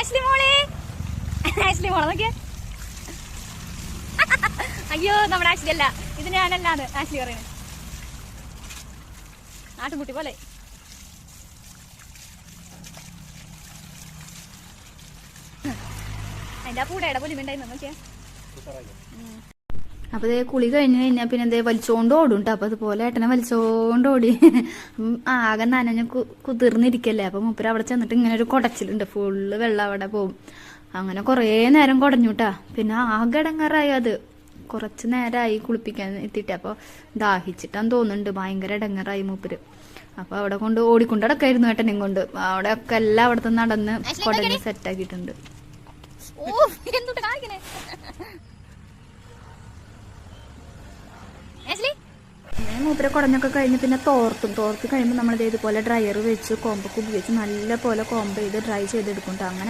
Ashley മോളെ, Ashley മോളെ നോക്കിയേ. അയ്യോ നമ്മുടെ ആഷ്ലി അല്ല, ഇത് ഞാനല്ലാന്ന് ആഷ്ലി പറയുന്നത്. ആട്ടുംകുട്ടി പോലെ. അതിന്റെ ആ പൂടയുടെ പൊലിമുണ്ടായിരുന്നു നോക്കിയാ. അപ്പൊ ഇതേ കുളി കഴിഞ്ഞ് കഴിഞ്ഞാൽ പിന്നെ എന്തേ വലിച്ചോണ്ട് ഓടും കേട്ടോ. അപ്പൊ അതുപോലെ ഏട്ടനെ വലിച്ചോണ്ട് ഓടി ആകെ നനഞ്ഞ് കുതിർന്നിരിക്കല്ലേ. അപ്പൊ മൂപ്പര് അവിടെ ചെന്നിട്ട് ഇങ്ങനെ ഒരു കുടച്ചിലുണ്ട്, ഫുള്ള് വെള്ളം അവിടെ പോകും. അങ്ങനെ കുറേ നേരം കുടഞ്ഞുട്ടാ. പിന്നെ ആകെ ഇടങ്ങാറായി. അത് കുറച്ച് നേരമായി കുളിപ്പിക്കാൻ എത്തിയിട്ട്. അപ്പൊ ദാഹിച്ചിട്ടാന്ന് തോന്നുന്നുണ്ട്, ഭയങ്കര ഇടങ്ങാറായി മൂപ്പര്. അപ്പൊ അവിടെ കൊണ്ട് ഓടിക്കൊണ്ടടക്കായിരുന്നു ഏട്ടനെയും കൊണ്ട്. അവിടെ ഒക്കെ എല്ലാം അവിടുത്തെ നടന്ന് കുടഞ്ഞ് സെറ്റാക്കിയിട്ടുണ്ട്. മൂപ്പരെ കുടഞ്ഞൊക്കെ കഴിഞ്ഞ് പിന്നെ തോർത്ത് കഴിയുമ്പോൾ നമ്മൾ ഇതേപോലെ ഡ്രയർ വെച്ച് കോമ്പൊക്കെ ഉപയോഗിച്ച് നല്ല പോലെ കോമ്പ് ചെയ്ത് ഡ്രൈ ചെയ്തെടുക്കും. അങ്ങനെ